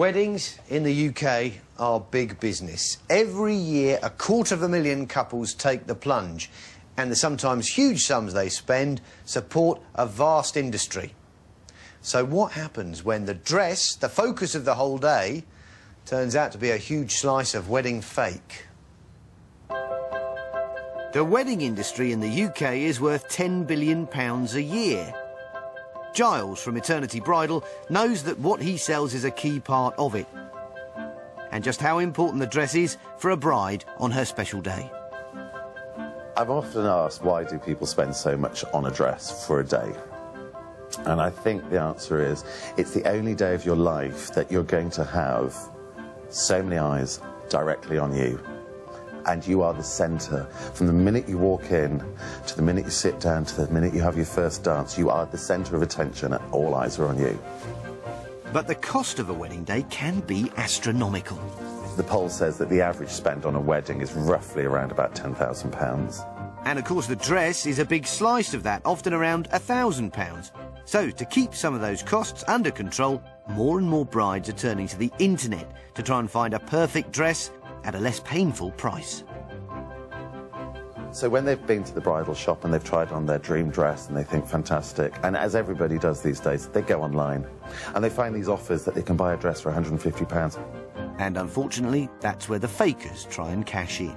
Weddings in the UK are big business. Every year, 250,000 couples take the plunge, and the sometimes huge sums they spend support a vast industry. So what happens when the dress, the focus of the whole day, turns out to be a huge slice of wedding fake? The wedding industry in the UK is worth £10 billion a year. Giles from Eternity Bridal knows that what he sells is a key part of it, and just how important the dress is for a bride on her special day. I've often asked, why do people spend so much on a dress for a day? And I think the answer is, it's the only day of your life that you're going to have so many eyes directly on you. And you are the centre. From the minute you walk in, to the minute you sit down, to the minute you have your first dance, you are the centre of attention and all eyes are on you. But the cost of a wedding day can be astronomical. The poll says that the average spend on a wedding is roughly around about £10,000. And of course the dress is a big slice of that, often around £1,000. So to keep some of those costs under control, more and more brides are turning to the internet to try and find a perfect dress at a less painful price. So when they've been to the bridal shop and they've tried on their dream dress and they think fantastic, and as everybody does these days, they go online and they find these offers that they can buy a dress for £150. And unfortunately, that's where the fakers try and cash in.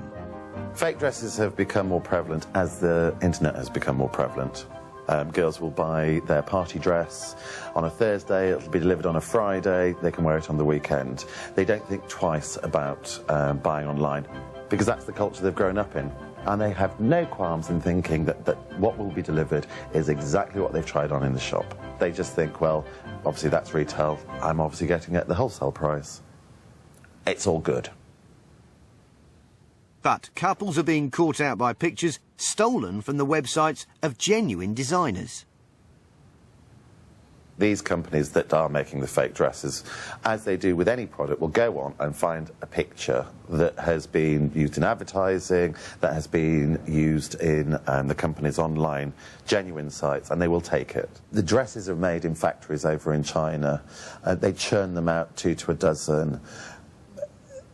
Fake dresses have become more prevalent as the internet has become more prevalent. Girls will buy their party dress on a Thursday, it'll be delivered on a Friday, they can wear it on the weekend. They don't think twice about buying online, because that's the culture they've grown up in. And they have no qualms in thinking that what will be delivered is exactly what they've tried on in the shop. They just think, well, obviously that's retail, I'm obviously getting it at the wholesale price. It's all good. But couples are being caught out by pictures stolen from the websites of genuine designers. These companies that are making the fake dresses, as they do with any product, will go on and find a picture that has been used in advertising, that has been used in the company's online genuine sites, and they will take it. The dresses are made in factories over in China. They churn them out 2 to a dozen.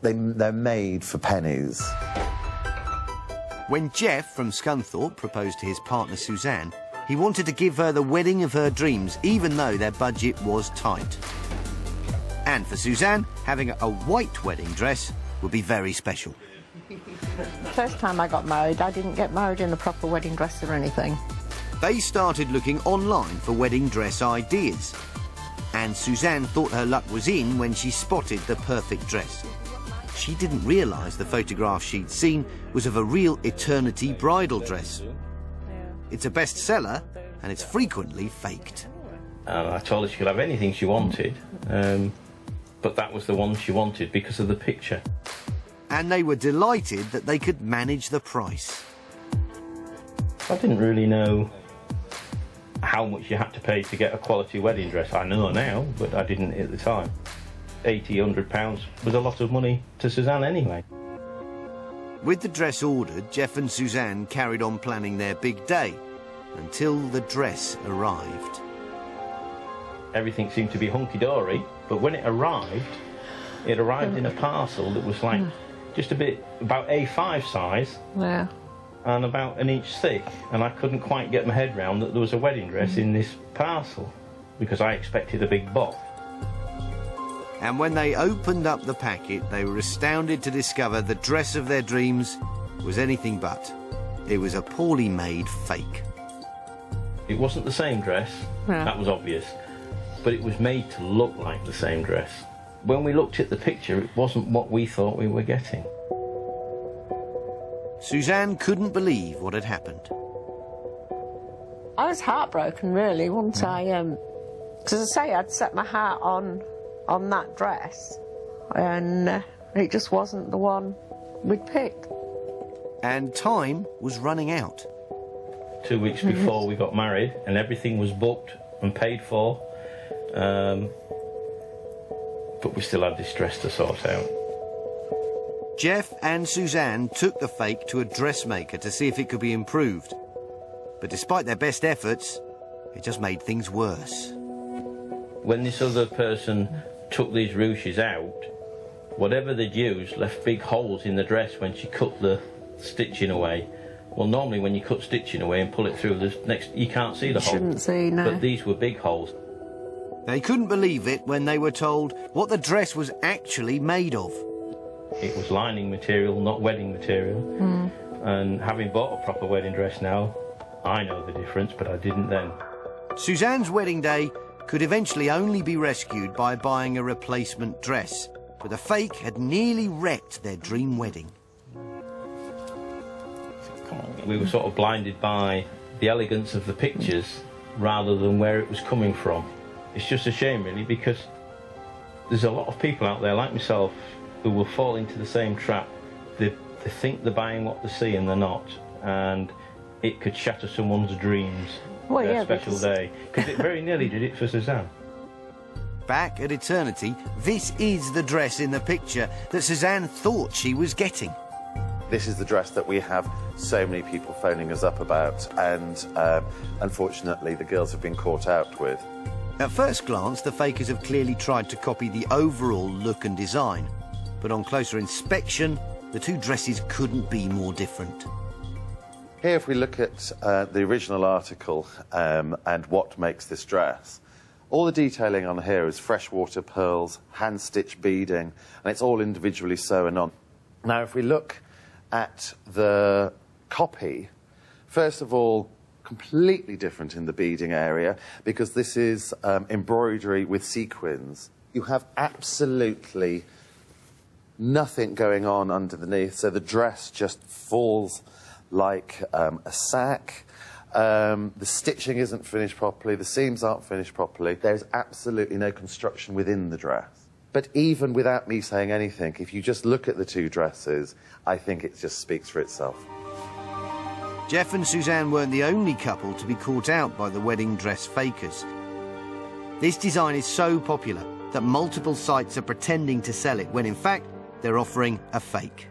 They're made for pennies. When Jeff from Scunthorpe proposed to his partner Suzanne, he wanted to give her the wedding of her dreams, even though their budget was tight. And for Suzanne, having a white wedding dress would be very special. The first time I got married, I didn't get married in a proper wedding dress or anything. They started looking online for wedding dress ideas. And Suzanne thought her luck was in when she spotted the perfect dress. She didn't realise the photograph she'd seen was of a real Eternity Bridal dress. It's a bestseller, and it's frequently faked. I told her she could have anything she wanted, but that was the one she wanted because of the picture. And they were delighted that they could manage the price. I didn't really know how much you had to pay to get a quality wedding dress. I know now, but I didn't at the time. £80, £100 was a lot of money to Suzanne anyway. With the dress ordered, Jeff and Suzanne carried on planning their big day until the dress arrived. Everything seemed to be hunky-dory, but when it arrived in a parcel that was like just about A5 size, and about an inch thick, and I couldn't quite get my head round that there was a wedding dress in this parcel, because I expected a big box. And when they opened up the packet, they were astounded to discover the dress of their dreams was anything but. It was a poorly made fake. It wasn't the same dress, that was obvious, but it was made to look like the same dress. When we looked at the picture, it wasn't what we thought we were getting. Suzanne couldn't believe what had happened. I was heartbroken, really, wasn't I? Because as I say, I'd set my heart on that dress, and it just wasn't the one we'd picked. And time was running out. 2 weeks before we got married, and everything was booked and paid for, but we still had this dress to sort out. Jeff and Suzanne took the fake to a dressmaker to see if it could be improved. But despite their best efforts, it just made things worse. When this other person took these ruches out, whatever they'd used left big holes in the dress when she cut the stitching away. Well, normally when you cut stitching away and pull it through, you can't see the hole. Shouldn't see, no. But these were big holes. They couldn't believe it when they were told what the dress was actually made of. It was lining material, not wedding material. And having bought a proper wedding dress now, I know the difference, but I didn't then. Suzanne's wedding day could eventually only be rescued by buying a replacement dress, but the fake had nearly wrecked their dream wedding. We were sort of blinded by the elegance of the pictures rather than where it was coming from. It's just a shame, really, because there's a lot of people out there like myself who will fall into the same trap. They think they're buying what they see and they're not, and it could shatter someone's dreams. Well, yeah, a special day, because it very nearly did it for Suzanne. Back at Eternity, this is the dress in the picture that Suzanne thought she was getting. This is the dress that we have so many people phoning us up about, and unfortunately the girls have been caught out with. At first glance, the fakers have clearly tried to copy the overall look and design, but on closer inspection, the two dresses couldn't be more different. Here, if we look at the original article and what makes this dress, all the detailing on here is freshwater pearls, hand-stitched beading, and it's all individually sewn on. Now, if we look at the copy, first of all, completely different in the beading area, because this is embroidery with sequins. You have absolutely nothing going on underneath, so the dress just falls like a sack. The stitching isn't finished properly, the seams aren't finished properly. There's absolutely no construction within the dress. But even without me saying anything, if you just look at the two dresses, I think it just speaks for itself. Jeff and Suzanne weren't the only couple to be caught out by the wedding dress fakers. This design is so popular that multiple sites are pretending to sell it when in fact they're offering a fake.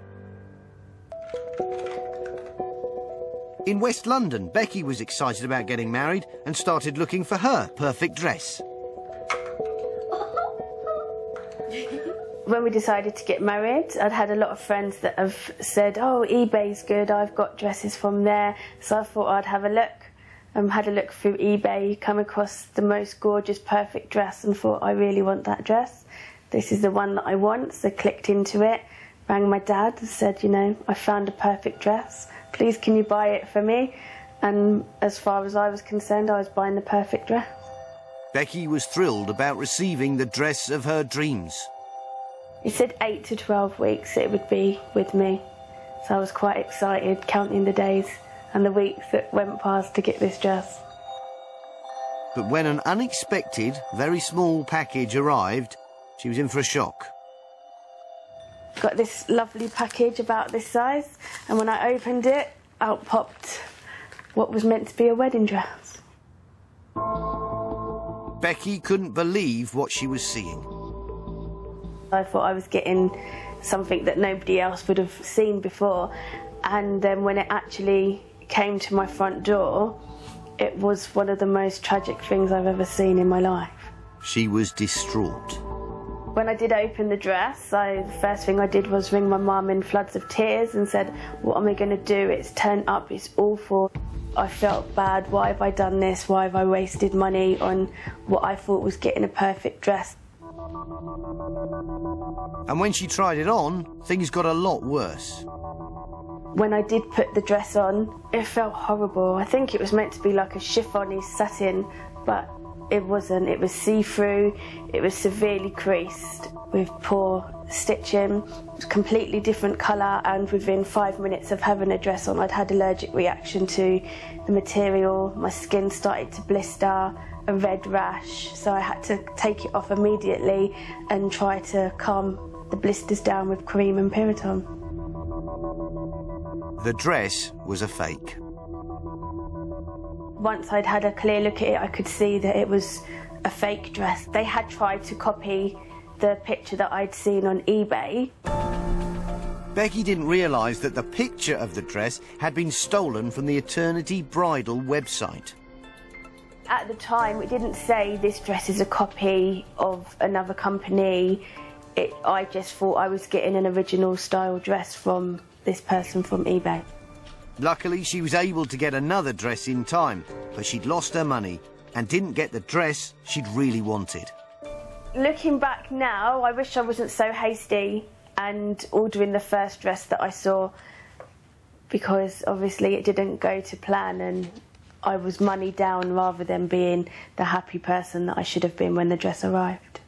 In West London, Becky was excited about getting married and started looking for her perfect dress. When we decided to get married, I'd had a lot of friends that have said, oh, eBay's good, I've got dresses from there. So I thought I'd have a look. Had a look through eBay, come across the most gorgeous, perfect dress and thought, I really want that dress. This is the one that I want. So I clicked into it, rang my dad and said, you know, I found a perfect dress. Please, can you buy it for me? And as far as I was concerned, I was buying the perfect dress. Becky was thrilled about receiving the dress of her dreams. He said 8 to 12 weeks it would be with me. So I was quite excited, counting the days and the weeks that went past to get this dress. But when an unexpected, very small package arrived, she was in for a shock. Got this lovely package about this size, and when I opened it, out popped what was meant to be a wedding dress. Becky couldn't believe what she was seeing. I thought I was getting something that nobody else would have seen before, and then when it actually came to my front door, it was one of the most tragic things I've ever seen in my life. She was distraught. When I did open the dress, the first thing I did was ring my mum in floods of tears and said, what am I going to do? It's turned up, it's awful. I felt bad, why have I done this? Why have I wasted money on what I thought was getting a perfect dress? And when she tried it on, things got a lot worse. When I did put the dress on, it felt horrible. I think it was meant to be like a chiffony satin, but it wasn't. It was see-through, it was severely creased with poor stitching. It was a completely different colour, and within 5 minutes of having a dress on, I'd had allergic reaction to the material. My skin started to blister, a red rash, so I had to take it off immediately and try to calm the blisters down with cream and Piriton. The dress was a fake. Once I'd had a clear look at it, I could see that it was a fake dress. They had tried to copy the picture that I'd seen on eBay. Becky didn't realise that the picture of the dress had been stolen from the Eternity Bridal website. At the time, it didn't say this dress is a copy of another company. I just thought I was getting an original style dress from this person from eBay. Luckily, she was able to get another dress in time, but she'd lost her money and didn't get the dress she'd really wanted. Looking back now, I wish I wasn't so hasty and ordering the first dress that I saw, because obviously it didn't go to plan and I was money down rather than being the happy person that I should have been when the dress arrived.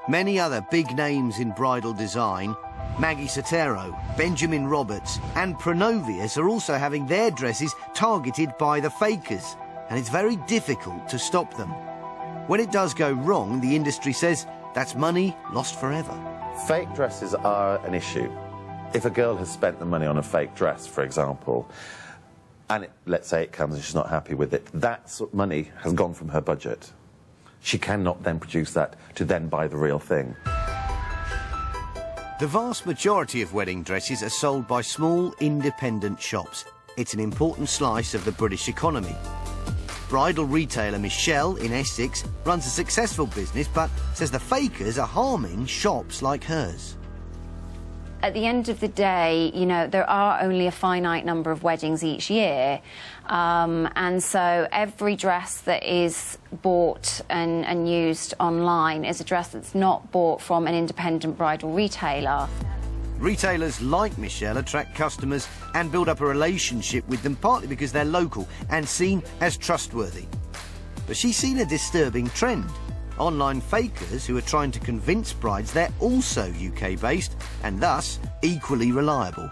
Many other big names in bridal design, Maggie Sottero, Benjamin Roberts and Pronovius, are also having their dresses targeted by the fakers, and it's very difficult to stop them. When it does go wrong, the industry says that's money lost forever. Fake dresses are an issue. If a girl has spent the money on a fake dress, for example, and let's say it comes and she's not happy with it, that sort of money has gone from her budget. She cannot then produce that to then buy the real thing. The vast majority of wedding dresses are sold by small, independent shops. It's an important slice of the British economy. Bridal retailer Michelle in Essex runs a successful business, but says the fakers are harming shops like hers. At the end of the day, you know, there are only a finite number of weddings each year, and so every dress that is bought and used online is a dress that's not bought from an independent bridal retailer. Retailers like Michelle attract customers and build up a relationship with them, partly because they're local and seen as trustworthy. But she's seen a disturbing trend. Online fakers who are trying to convince brides they're also UK-based and thus equally reliable.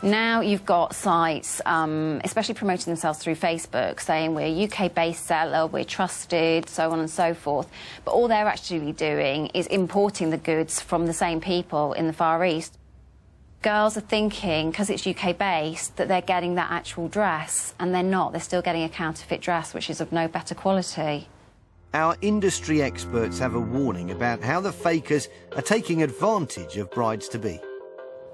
Now you've got sites, especially promoting themselves through Facebook, saying we're a UK-based seller, we're trusted, so on and so forth. But all they're actually doing is importing the goods from the same people in the Far East. Girls are thinking, because it's UK-based, that they're getting that actual dress, and they're not. They're still getting a counterfeit dress, which is of no better quality. Our industry experts have a warning about how the fakers are taking advantage of brides-to-be.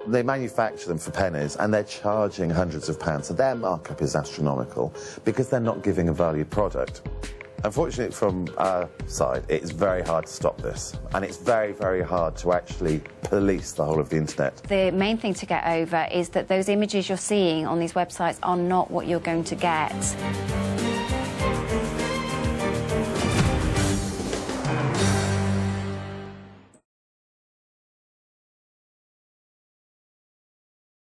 They manufacture them for pennies and they're charging hundreds of pounds, so their markup is astronomical because they're not giving a valued product. Unfortunately, from our side, it's very hard to stop this, and it's very, very hard to actually police the whole of the internet. The main thing to get over is that those images you're seeing on these websites are not what you're going to get.